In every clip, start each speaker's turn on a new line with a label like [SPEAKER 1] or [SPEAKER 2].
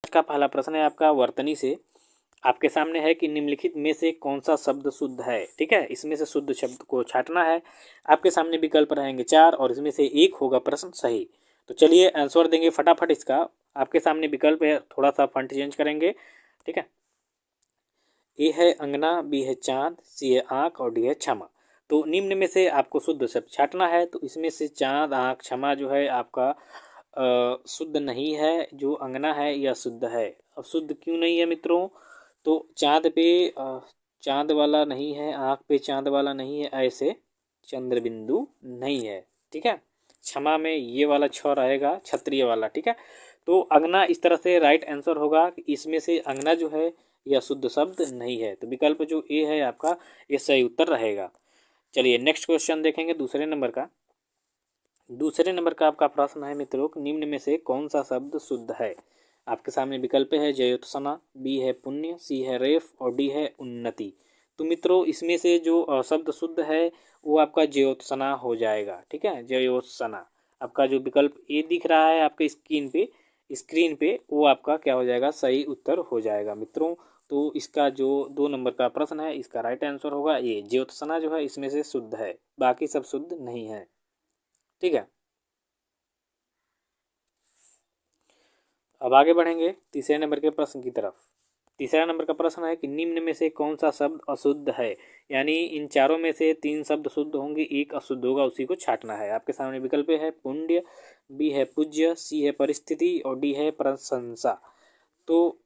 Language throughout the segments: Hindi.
[SPEAKER 1] का पहला प्रश्न है आपका वर्तनी से। आपके सामने है कि निम्नलिखित में से कौन सा शब्द शुद्ध है। ठीक है, इसमें से शुद्ध शब्द को छांटना है। आपके सामने विकल्प रहेंगे 4 और इसमें से एक होगा प्रश्न सही। तो चलिए आंसर देंगे फटाफट इसका। आपके सामने विकल्प है, थोड़ा सा फंट चेंज करेंगे। ठीक है, ए है अंगना, बी है चांद, सी है आँख और डी है क्षमा। तो निम्न में से आपको शुद्ध शब्द छांटना है। तो इसमें से चांद, आँख, क्षमा जो है आपका शुद्ध नहीं है। जो अंगना है यह शुद्ध है। अब शुद्ध क्यों नहीं है मित्रों? तो चांद पे चांद वाला नहीं है, आँख पे चांद वाला नहीं है, ऐसे चंद्र बिंदु नहीं है। ठीक है, क्षमा में ये वाला छ रहेगा, क्षत्रिय वाला। ठीक है, तो अंगना इस तरह से राइट आंसर होगा कि इसमें से अंगना जो है यह शुद्ध शब्द नहीं है। तो विकल्प जो ए है आपका ये सही उत्तर रहेगा। चलिए नेक्स्ट क्वेश्चन देखेंगे दूसरे नंबर का। दूसरे नंबर का आपका प्रश्न है मित्रों, निम्न में से कौन सा शब्द शुद्ध है। आपके सामने विकल्प है जयोत्सना, बी है पुण्य, सी है रेफ और डी है उन्नति। तो मित्रों इसमें से जो शब्द शुद्ध है वो आपका जयोत्सना हो जाएगा। ठीक है, जयोत्सना आपका जो विकल्प ए दिख रहा है आपके स्क्रीन पे वो आपका क्या हो जाएगा, सही उत्तर हो जाएगा मित्रों। तो इसका जो 2 नंबर का प्रश्न है इसका राइट आंसर होगा ये ज्योत्सना जो है इसमें से शुद्ध है, बाकी सब शुद्ध नहीं है। ठीक है, अब आगे बढ़ेंगे तीसरे नंबर के प्रश्न की तरफ। तीसरा नंबर का प्रश्न है कि निम्न में से कौन सा शब्द अशुद्ध है। यानी इन चारों में से 3 शब्द शुद्ध होंगे, एक अशुद्ध होगा, उसी को छांटना है। आपके सामने विकल्प है पुण्य, बी है पूज्य, सी है परिस्थिति और डी है प्रशंसा। तो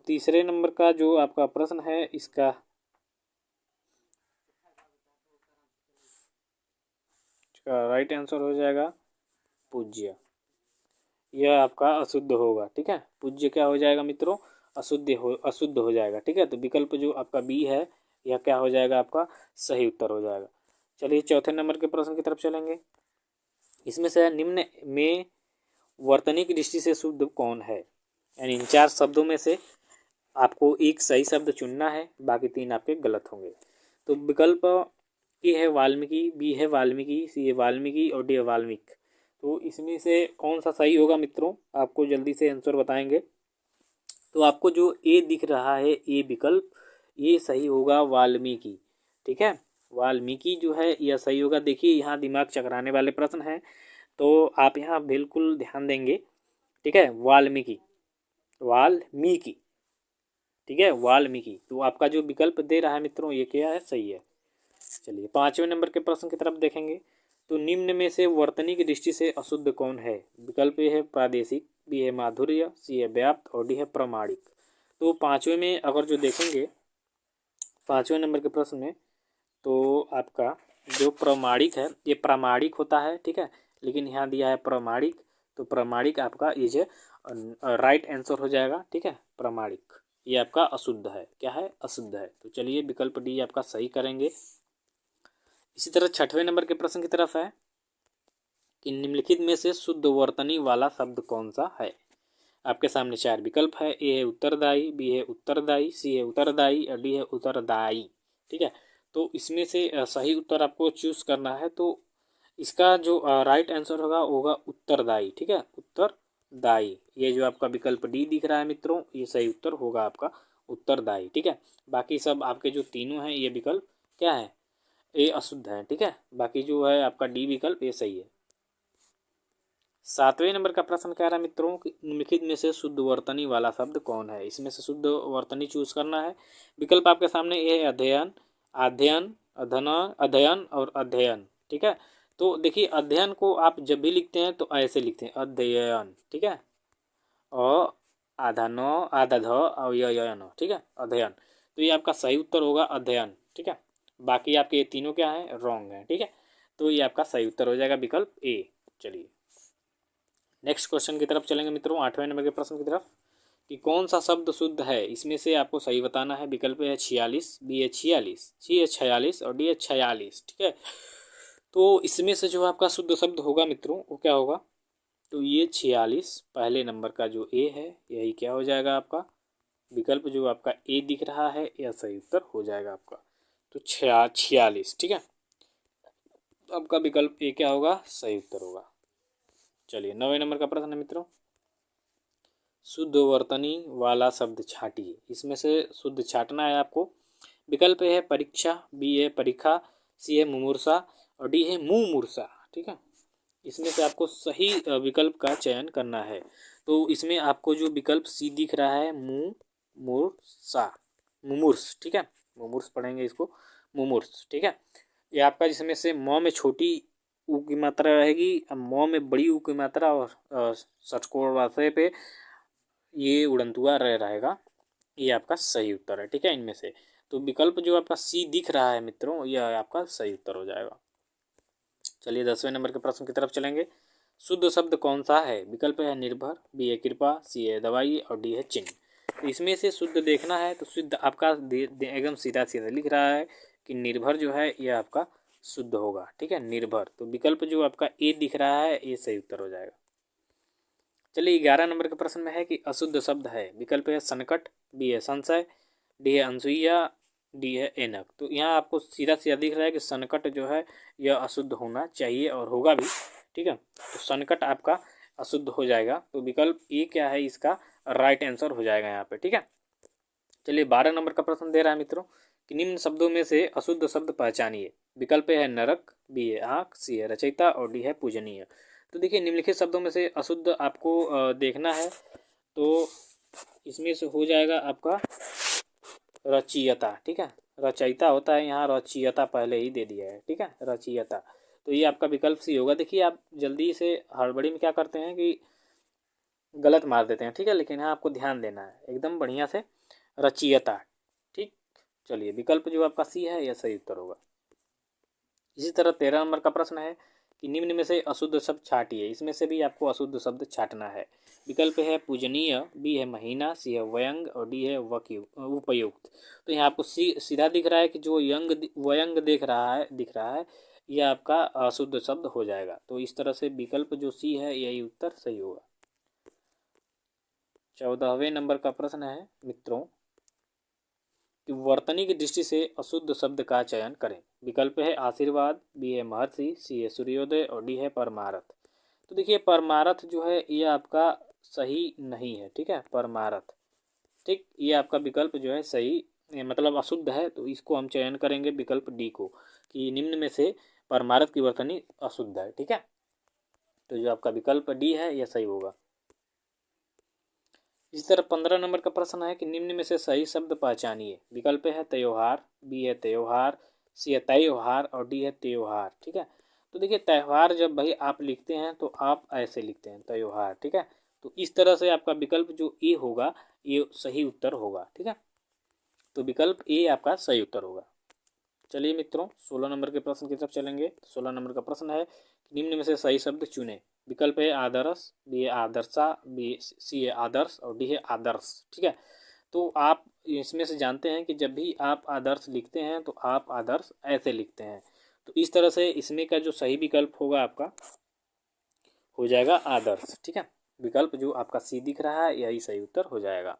[SPEAKER 1] तीसरे नंबर का जो आपका प्रश्न है इसका राइट आंसर हो जाएगा पूज्य। यह आपका अशुद्ध होगा। ठीक है, पूज्य क्या हो जाएगा मित्रों, अशुद्ध हो जाएगा। ठीक है, तो विकल्प जो आपका बी है यह क्या हो जाएगा, आपका सही उत्तर हो जाएगा। चलिए चौथे नंबर के प्रश्न की तरफ चलेंगे। इसमें से निम्न में वर्तनी की दृष्टि से शुद्ध कौन है। यानी इन 4 शब्दों में से आपको एक सही शब्द चुनना है, बाकी 3 आपके गलत होंगे। तो विकल्प ए है वाल्मीकि, बी है वाल्मीकि, सी है वाल्मीकि और डी है वाल्मीकि। तो इसमें से कौन सा सही होगा मित्रों, आपको जल्दी से आंसर बताएंगे। तो आपको जो ए दिख रहा है ए विकल्प, ये सही होगा वाल्मीकि। ठीक है, वाल्मीकि जो है यह सही होगा। देखिए यहाँ दिमाग चकराने वाले प्रश्न हैं, तो आप यहाँ बिल्कुल ध्यान देंगे। ठीक है, वाल्मीकि, वाल्मीकि। ठीक है, वाल्मीकि। तो आपका जो विकल्प दे रहा है मित्रों ये क्या है, सही है। चलिए 5वें नंबर के प्रश्न की तरफ देखेंगे। तो निम्न में से वर्तनी की दृष्टि से अशुद्ध कौन है। विकल्प ए है प्रादेशिक, बी है माधुर्य, सी है व्याप्त और डी है प्रमाणिक। तो 5वें में अगर जो देखेंगे 5वें नंबर के प्रश्न में, तो आपका जो प्रमाणिक है ये प्रामाणिक होता है। ठीक है, लेकिन यहाँ दिया है प्रमाणिक, तो प्रमाणिक आपका इज राइट आंसर हो जाएगा। ठीक है, प्रमाणिक ये आपका अशुद्ध है। क्या है, अशुद्ध है। तो चलिए विकल्प डी आपका सही करेंगे। इसी तरह 6वें नंबर के प्रश्न की तरफ है कि निम्नलिखित में से शुद्ध वर्तनी वाला शब्द कौन सा है। आपके सामने 4 विकल्प है, ए है उत्तरदायी, बी है उत्तरदायी, सी है उत्तरदायी और डी है उत्तरदायी। ठीक है, तो इसमें से सही उत्तर आपको चूज करना है। तो इसका जो राइट आंसर होगा उत्तरदायी। ठीक है, उत्तरदायी। ये जो आपका विकल्प डी दिख रहा है मित्रों ये सही उत्तर होगा आपका उत्तरदायी। ठीक है, बाकी सब आपके जो तीनों हैं ये विकल्प क्या है, ये अशुद्ध है। ठीक है, बाकी जो है आपका डी विकल्प ये सही है। 7वें नंबर का प्रश्न कह रहा है मित्रों कि निम्नलिखित में से शुद्ध वर्तनी वाला शब्द कौन है। इसमें से शुद्ध वर्तनी चूज करना है। विकल्प आपके सामने ये है अध्ययन, अध्ययन, अधन, अध्ययन और अध्ययन। ठीक है, तो देखिए अध्ययन को आप जब भी लिखते हैं तो ऐसे लिखते हैं अध्ययन। ठीक है, अ आधा न आधा ध और यन। ठीक है, अध्ययन। तो ये आपका सही उत्तर होगा अध्ययन। ठीक है, बाकी आपके ये तीनों क्या है, रॉन्ग है। ठीक है, तो ये आपका सही उत्तर हो जाएगा विकल्प ए। चलिए नेक्स्ट क्वेश्चन की तरफ चलेंगे मित्रों, 8वें नंबर के प्रश्न की तरफ कि कौन सा शब्द शुद्ध है। इसमें से आपको सही बताना है। विकल्प है 46, बी है 46, सी है 46 और डी है 46। ठीक है, तो इसमें से जो आपका शुद्ध शब्द होगा मित्रों वो क्या होगा, तो ये 46 पहले नंबर का जो ए है यही क्या हो जाएगा आपका विकल्प जो आपका ए दिख रहा है यह सही उत्तर हो जाएगा आपका। तो 46। ठीक है, तो आपका विकल्प ए क्या होगा, सही उत्तर होगा। चलिए 9वें नंबर का प्रश्न है मित्रों, शुद्ध वर्तनी वाला शब्द छाटिए। इसमें से शुद्ध छाटना है आपको। विकल्प है परीक्षा, बी है परीक्षा, सी है मुमूर्षा और डी है मुमूर्षा। ठीक है, इसमें से आपको सही विकल्प का चयन करना है। तो इसमें आपको जो विकल्प सी दिख रहा है मुमूर्षा, मुमूर्ष, ठीक है, मुमूर्ष पढ़ेंगे इसको, मुमूर्ष। ठीक है, ये आपका जिसमें से म में छोटी ऊ की मात्रा रहेगी, म में बड़ी ऊ की मात्रा और षटकोण वार्ते पे ये उड़नतुआ रहेगा। ये आपका सही उत्तर है। ठीक है, इनमें से तो विकल्प जो आपका सी दिख रहा है मित्रों, यह आपका सही उत्तर हो जाएगा। चलिए 10वें नंबर के प्रश्न की तरफ चलेंगे। शुद्ध शब्द कौन सा है? विकल्प है निर्भर, बी है कृपा, सी है दवाई और डी है चिन्ह। तो इसमें से शुद्ध देखना है तो शुद्ध आपका एकदम सीधा सीधा लिख रहा है कि निर्भर जो है यह आपका शुद्ध होगा। ठीक है, निर्भर। तो विकल्प जो आपका ए दिख रहा है ये सही उत्तर हो जाएगा। चलिए 11 नंबर के प्रश्न में है कि अशुद्ध शब्द है। विकल्प है संकट, बी है संशय, डी है अनसुईया, डी है एनक। तो यहाँ आपको सीधा सीधा दिख रहा है कि संकट जो है यह अशुद्ध होना चाहिए और होगा भी। ठीक है, तो संकट आपका अशुद्ध हो जाएगा। तो विकल्प ए क्या है इसका राइट आंसर हो जाएगा यहाँ पे। ठीक है, चलिए 12 नंबर का प्रश्न दे रहा है मित्रों कि निम्न शब्दों में से अशुद्ध शब्द पहचानिए। विकल्प है नरक, बी है आँख, सी है रचयिता और डी है पूजनीय। तो देखिए निम्नलिखित शब्दों में से अशुद्ध आपको देखना है तो इसमें से हो जाएगा आपका रचयिता। ठीक है, रचयिता होता है, यहाँ रचयिता पहले ही दे दिया है। ठीक है, रचयिता। तो ये आपका विकल्प सी होगा। देखिए आप जल्दी से हड़बड़ी में क्या करते हैं कि गलत मार देते हैं। ठीक है, लेकिन यहाँ आपको ध्यान देना है एकदम बढ़िया से, रचयिता। ठीक, चलिए विकल्प जो आपका सी है यह सही उत्तर होगा। इसी तरह 13 नंबर का प्रश्न है कि निम्न में से अशुद्ध शब्द छाटिए। इसमें से भी आपको अशुद्ध शब्द छाटना है। विकल्प है पूजनीय, बी है महीना, सी है व्यंग और डी है उपयुक्त। तो यहाँ आपको सीधा दिख रहा है कि जो व्यंग दिख रहा है यह आपका अशुद्ध शब्द हो जाएगा। तो इस तरह से विकल्प जो सी है यही उत्तर सही होगा। 14वें नंबर का प्रश्न है मित्रों कि वर्तनी की दृष्टि से अशुद्ध शब्द का चयन करें। विकल्प है आशीर्वाद, बी है महर्षि, सी है सूर्योदय और डी है परमारथ। तो देखिए परमारथ जो है ये आपका सही नहीं है। ठीक है, परमारथ। ठीक, ये आपका विकल्प जो है सही मतलब अशुद्ध है। तो इसको हम चयन करेंगे विकल्प डी को कि निम्न में से परमारथ की वर्तनी अशुद्ध है। ठीक है, तो जो आपका विकल्प डी है यह सही होगा। इसी तरह 15 नंबर का प्रश्न है कि निम्न में से सही शब्द पहचानिए। विकल्प है त्योहार, बी है त्योहार, सी है त्योहार और डी है त्योहार। ठीक है, तो देखिए त्यौहार जब भाई आप लिखते हैं तो आप ऐसे लिखते हैं त्योहार। ठीक है, तो इस तरह से आपका विकल्प जो ए होगा ये सही उत्तर होगा। ठीक है, तो विकल्प ए आपका सही उत्तर होगा। चलिए मित्रों 16 नंबर के प्रश्न की तरफ चलेंगे। 16 नंबर का प्रश्न है कि निम्न में से सही शब्द चुने। विकल्प है आदर्श, बी है आदर्शा, बी सी है आदर्श और डी है आदर्श। ठीक है, तो आप इसमें से जानते हैं कि जब भी आप आदर्श लिखते हैं तो आप आदर्श ऐसे लिखते हैं। तो इस तरह से इसमें का जो सही विकल्प होगा आपका हो जाएगा आदर्श। ठीक है, विकल्प जो आपका सी दिख रहा है यही सही उत्तर हो जाएगा।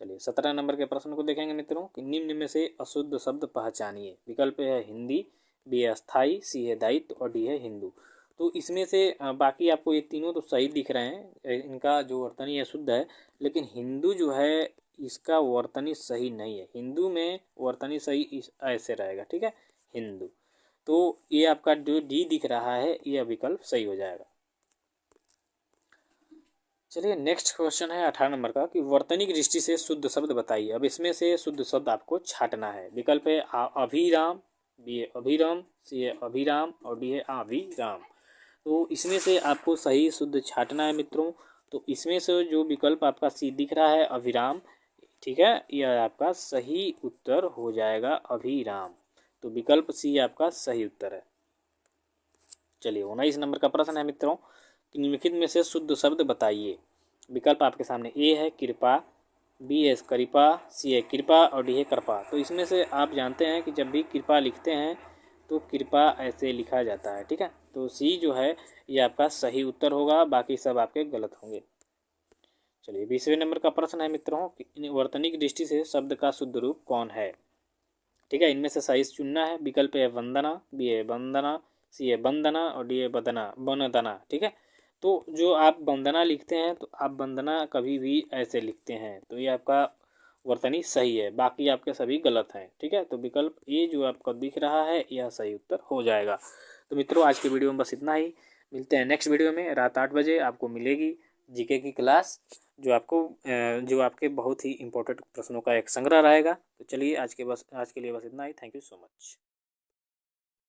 [SPEAKER 1] चलिए 17 नंबर के प्रश्न को देखेंगे मित्रों कि निम्न में से अशुद्ध शब्द पहचानिए। विकल्प है हिंदी, बी है अस्थाई, सी है दायित्व और डी है हिंदू। तो इसमें से बाकी आपको ये तीनों तो सही दिख रहे हैं, इनका जो वर्तनी अशुद्ध है, लेकिन हिंदू जो है इसका वर्तनी सही नहीं है। हिंदू में वर्तनी सही ऐसे रहेगा। ठीक है, हिंदू। तो ये आपका जो डी दिख रहा है यह विकल्प सही हो जाएगा। चलिए नेक्स्ट क्वेश्चन है 18 नंबर का कि वर्तनी की दृष्टि से शुद्ध शब्द बताइए। अब इसमें से शुद्ध शब्द आपको छाटना है। विकल्प है अभिराम, बी है अभिराम, सी है अभिराम और डी है अभिराम। तो इसमें से आपको सही शुद्ध छाटना है मित्रों। तो इसमें से जो विकल्प आपका सी दिख रहा है अभिराम, ठीक है, यह आपका सही उत्तर हो जाएगा अभिराम। तो विकल्प सी आपका सही उत्तर है। चलिए 19 नंबर का प्रश्न है मित्रों कि निम्नलिखित में से शुद्ध शब्द बताइए। विकल्प आपके सामने ए है कृपा, बी है कृपा, सी है कृपा और डी है कृपा। तो इसमें से आप जानते हैं कि जब भी कृपा लिखते हैं तो कृपा ऐसे लिखा जाता है। ठीक है, तो सी जो है ये आपका सही उत्तर होगा, बाकी सब आपके गलत होंगे। चलिए 20वें नंबर का प्रश्न है मित्रों कि वर्तनी की दृष्टि से शब्द का शुद्ध रूप कौन है। ठीक है, इनमें से सही चुनना है। विकल्प है वंदना, बी है वंदना, सी है बंदना और डी है बदना बनदना। ठीक है, तो जो आप वंदना लिखते हैं तो आप वंदना कभी भी ऐसे लिखते हैं, तो ये आपका वर्तनी सही है, बाकी आपके सभी गलत हैं। ठीक है, तो विकल्प ए जो आपको दिख रहा है यह सही उत्तर हो जाएगा। तो मित्रों आज की वीडियो में बस इतना ही। मिलते हैं नेक्स्ट वीडियो में। रात 8 बजे आपको मिलेगी जीके की क्लास, जो आपके बहुत ही इंपॉर्टेंट प्रश्नों का एक संग्रह रहेगा। तो चलिए आज के लिए बस इतना ही। Thank you so much.